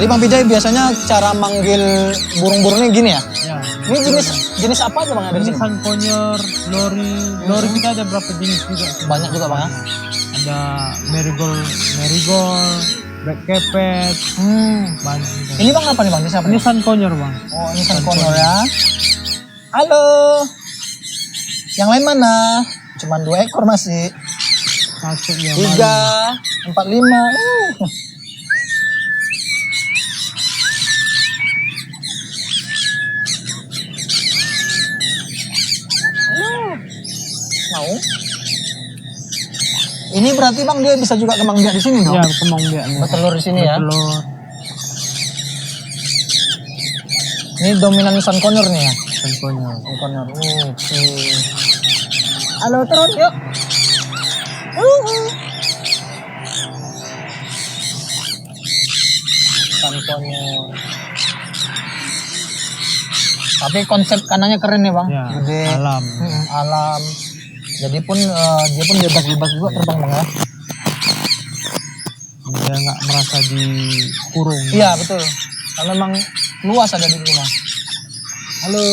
Jadi Bang Pijay biasanya cara manggil burung-burungnya gini ya? Ya. Ini jenis apa aja Bang yang ada di Ini sini? sun conure, lori. Lori kita ada berapa jenis juga? Banyak juga Bang ya? Ada marigold, black carpet, banyak juga. Ini Bang apa nih Bang? Ini siapa? Ini sun conure Bang. Oh ini sun conure ya. Halo. Yang lain mana? Cuman 2 ekor masih. Satu yang 3, 4, 5. Mau? Ini berarti Bang dia bisa juga kembang biak di sini dong? Ya, kembang biaknya. Bertelur di sini ya? Bertelur. Ini dominan sun conure nih ya? Sun conure. Sun conure. Oke. Halo turun yuk. Sun conure. Tapi konsep kanannya keren nih Bang. Ya, Gede. alam. Alam. Jadi pun dia pun bebas-bebas juga terbang Bang ya. Dia nggak merasa dikurung. Iya betul. Karena memang luas ada di rumah. Halo.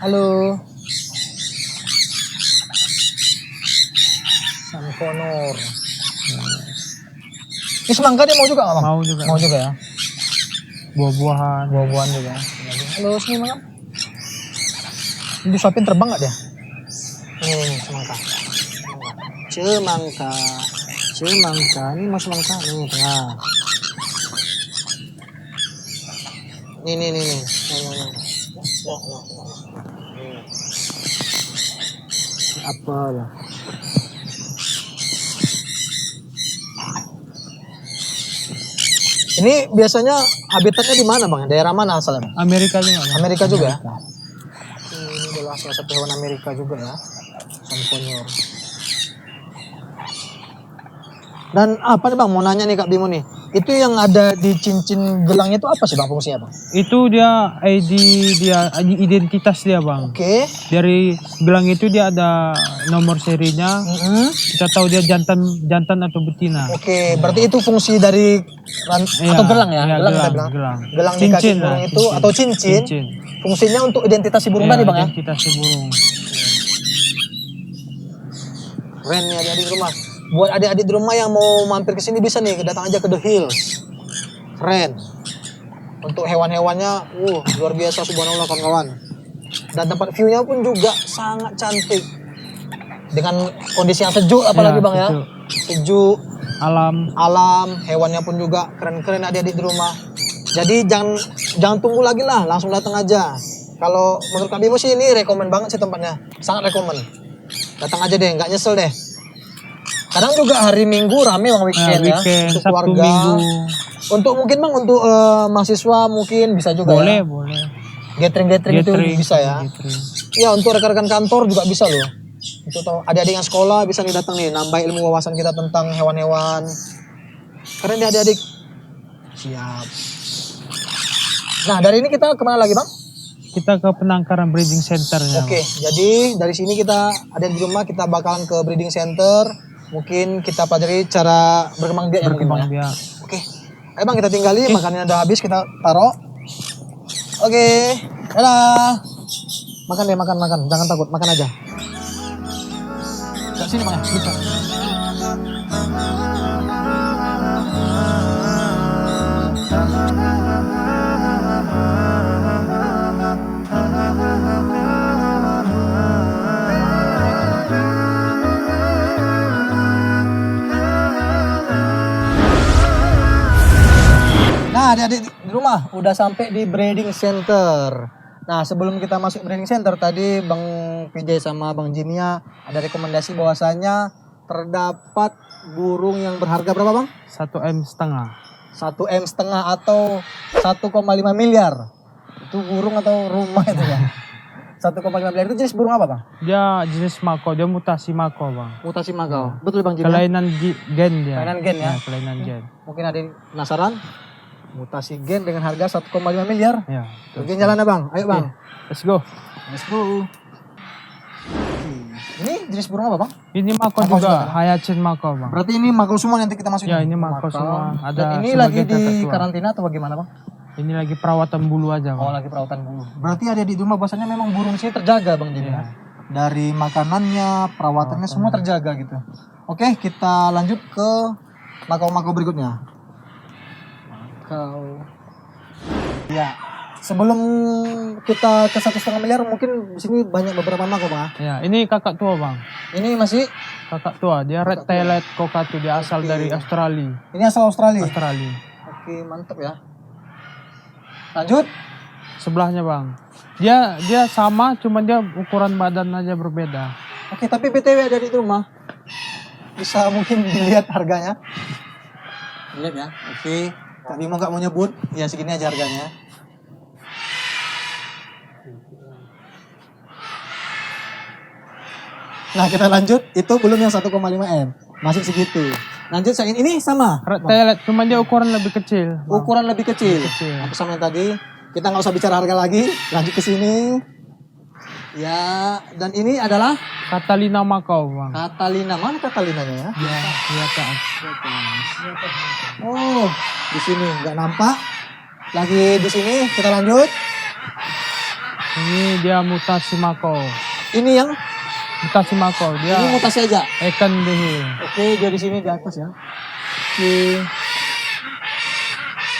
Halo. Sun conure. Ini semangka dia mau juga nggak Bang? Mau juga. Mau juga ya. Buah-buahan. Buah-buahan juga. Halo sini makan. Ini disuapin terbang nggak dia? Ini semangka. Semangka. Semangka. Ini mau semangka nih tengah. Nih. Apa lah? Ini biasanya habitatnya di mana Bang? Daerah mana asalnya Bang? Amerika juga. Bang. Amerika juga. Ini adalah salah satu hewan Amerika juga ya. Sun conure. Dan apa nih Bang, mau nanya nih Kak Bimo nih. Itu yang ada di cincin gelangnya itu apa sih Bang fungsinya Bang? Itu dia ID dia identitas dia Bang. Oke. Dari gelang itu dia ada nomor serinya. Kita tahu dia jantan atau betina. Oke, berarti itu fungsi dari atau gelang ya? Iya, Gelang kita bilang. gelang. Gelang di kaki Cincin lah, burung itu atau cincin. Fungsinya untuk identitas si burung Iya, tadi Bang ya? identitas si burung. Keren nih adik-adik di rumah. Buat adik-adik di rumah yang mau mampir ke sini bisa nih, datang aja ke The Hills. Keren. Untuk hewan-hewannya, luar biasa subhanallah kawan-kawan. Dan tempat view-nya pun juga sangat cantik. Dengan kondisi yang sejuk apalagi Bang ya. Sejuk, alam, hewannya pun juga keren-keren adik-adik di rumah. Jadi jangan tunggu lagi lah, langsung datang aja. Kalau menurut Kak Bimo sih ini rekomen banget sih tempatnya. Sangat rekomen. Datang aja deh, nggak nyesel deh. Kadang juga hari Minggu rame Bang weekend ya, untuk Sabtu, keluarga. Minggu. Untuk mungkin Bang untuk mahasiswa mungkin bisa juga boleh, ya. Boleh. Gathering itu bisa ya. Gathering. Ya untuk rekan-rekan kantor juga bisa loh. Untuk adik-adik yang sekolah bisa nih datang nih, nambah ilmu wawasan kita tentang hewan-hewan. Keren ya adik-adik. Siap. Nah dari ini kita kemana lagi Bang? Kita ke Penangkaran Breeding Center-nya. Oke, jadi dari sini kita ada di rumah kita bakalan ke breeding center. Mungkin kita pelajari cara berkembang biak. Oke. Ayo Bang kita tinggali, makanannya udah habis kita taruh. Oke. Dadah. Makan deh, makan. Jangan takut, makan aja. Ke sini Bang ya, bisa. Nah, adik-adik di rumah udah sampai di breeding center. Nah, sebelum kita masuk breeding center tadi Bang PJ sama Bang Jimnya ada rekomendasi bahwasanya terdapat burung yang berharga berapa Bang? 1,5 M. 1,5 M atau 1,5 miliar. Itu burung atau rumah itu ya? 1,5 miliar itu jenis burung apa Bang? Dia jenis mako, dia mutasi mako Bang. Mutasi makau. Betul Bang Jimnya? Kelainan gen dia. Kelainan gen ya? Kelainan gen. Mungkin ada yang penasaran? Mutasi gen dengan harga 1,5 miliar. Ya. Oke, jalan ya Bang. Ayo Bang. Let's go. Let's go. Ini jenis burung apa bang? Ini Makau Makau juga, juga, Hyacinth Makau bang. Berarti ini makau semua nanti kita masukin. Ya ini Makau semua. Dan Ada ini sebagian lagi di kakak tua. karantina atau bagaimana bang? Ini lagi perawatan bulu aja Oh bang. lagi perawatan bulu. Berarti ada di rumah bahasanya memang burung sini terjaga bang jadi. Iya. Dari makanannya, perawatannya semua terjaga gitu. Oke, kita lanjut ke makau-makau berikutnya. Makau. Ya, sebelum kita ke 1,5 miliar mungkin di sini banyak beberapa makau bang. Ya ini kakak tua bang. Ini masih, Kakak tua, dia red tailed cockatoo, dia asal dari Australia. ini asal Australia. Australia. Oke, mantap ya. Lanjut. Sebelahnya bang. Dia sama, cuman dia ukuran badan aja berbeda. Oke, tapi BTW ada di rumah. Bisa mungkin dilihat harganya. Lihat ya. Oke. Kak Bimo nggak mau nyebut, ya segini aja harganya. Nah kita lanjut, itu belum yang 1,5 M, masih segitu. Lanjut saya ini sama, Red tailed, cuman dia ukuran lebih kecil. Bang. ukuran lebih kecil. kecil. Apa sama yang tadi? Kita nggak usah bicara harga lagi, lanjut ke sini. Ya, dan ini adalah Catalina Makau bang. Catalina. Mana Catalinanya ya? Ya, kelihatan. Oh, di sini nggak nampak. Lagi di sini, kita lanjut. Ini dia mutasi Makau. Ini yang Mutasi Makau, dia ini mutasi aja. Ekan Behil. Oke, dia di sini di atas ya. Oke.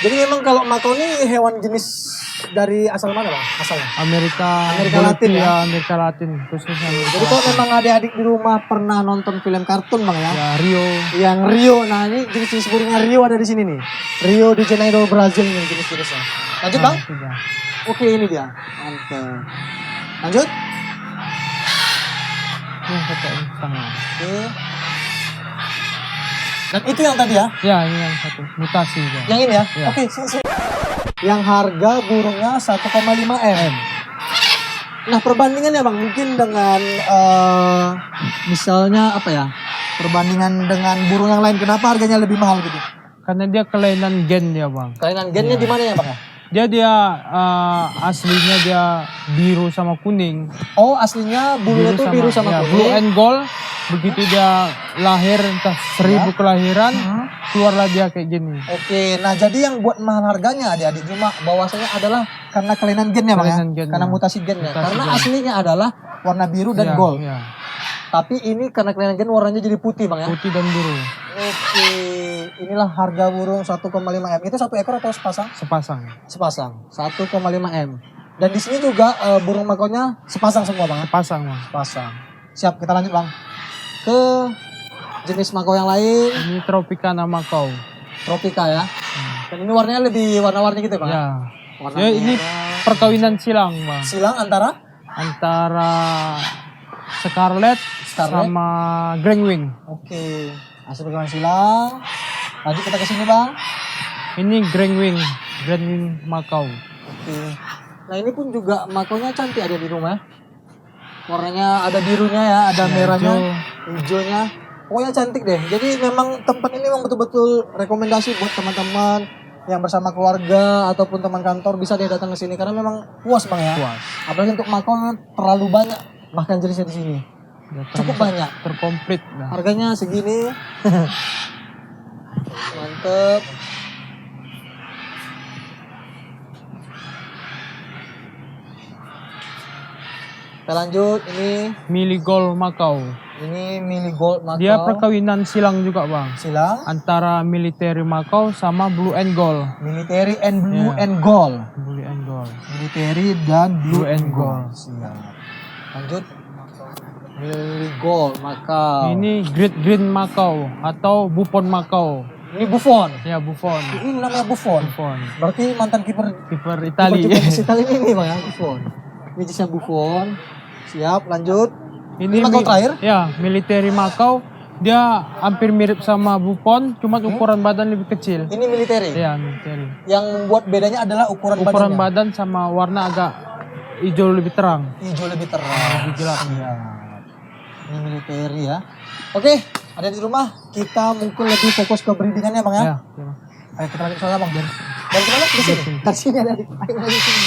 Jadi memang kalau makau ini hewan jenis dari asal mana bang? Asalnya? Amerika Latin ya? Amerika Latin khususnya. Jadi kalau memang adik-adik di rumah pernah nonton film kartun bang ya? Ya Rio. Yang Rio, nah ini jenis-jenis burungnya Rio ada di sini nih. Rio de Janeiro, Brazil nih jenis-jenisnya. Lanjut bang? Sudah. Oke ini dia. Mantap. Lanjut? Yang satu setengah. Oke. Dan itu yang tadi ya? Ya ini yang satu mutasi juga. Yang ini ya? Ya. Oke, sini. Yang harga burungnya 1,5 M. Nah perbandingannya bang, mungkin dengan misalnya apa ya? Perbandingan dengan burung yang lain, kenapa harganya lebih mahal gitu? Karena dia kelainan gen dia bang. Kelainan gennya di mana ya bang? Dia aslinya dia biru sama kuning. Oh aslinya bulunya tuh biru sama ya, kuning. blue and gold. Begitu dia lahir entah 1000 kelahiran, keluarlah dia kayak gini. Oke, nah jadi yang buat mahal harganya adik-adik cuma bahwasanya adalah karena kelainan gennya bang ya? Kelainan gennya. Karena mutasi gennya. Mutasi Karena gen. aslinya adalah warna biru dan Ya, gold. ya. Tapi ini karena kelainan gen warnanya jadi putih bang ya? Putih dan biru. Oke, inilah harga burung 1,5 M. Itu satu ekor atau sepasang? Sepasang. Sepasang, 1,5 M. Dan di sini juga burung makonya sepasang semua bang ya? Sepasang bang. Sepasang. Siap, kita lanjut bang. Ke jenis makau yang lain, Ini Tropicana Makau. tropika ya. Dan ini warnanya lebih warna-warni gitu ya bang? Ya. Warna Ya ini merah. perkawinan silang bang. Silang antara Antara Scarlet sama Grangwing. oke, hasil perkawinan silang. Lanjut kita ke sini bang. Ini Grangwing Makau. Oke. Nah ini pun juga makonya cantik ada di rumah. Warnanya ada birunya ya, ada merahnya, hijaunya. Pokoknya cantik deh. Jadi memang tempat ini memang betul-betul rekomendasi buat teman-teman yang bersama keluarga ataupun teman kantor bisa deh datang ke sini karena memang puas bang ya. Puas. Apalagi untuk makau terlalu banyak bahkan jenisnya di sini. Ya, Cukup banyak. terkomplit dah. Harganya segini. Mantep. Kita lanjut, ini Mili Gold Makau. mini gold makau. Dia perkawinan silang juga bang. Silang, Antara military Makau sama Blue and Gold. military and blue Yeah. and gold. Blue and Gold. Military dan blue, Blue and gold. Siap. Lanjut. Mini gold makau. Ini Great Green Makau atau Buffon Makau. Ini Buffon. Ya Buffon. Ini namanya Buffon. Buffon. Berarti mantan kiper Kiper Itali. Juventus Italia ini bang ya, Buffon. Ini jenisnya Buffon. Siap, lanjut. Ini makau terakhir? Ya, military Makau. Dia hampir mirip sama Buffon, cuma ukuran badan lebih kecil. Ini military. Ya, military. Yang membuat bedanya adalah ukuran Ukuran badannya. badan sama warna agak hijau lebih terang. Hijau lebih terang. Lebih gelap. Iya. Ini military ya. Oke, ada di rumah. Kita mungkin lebih fokus ke breedingannya bang ya. Ya. Ayo kita lanjut soalnya bang. Dari mana? Di sini. Dari sini ada. Ayo dari sini.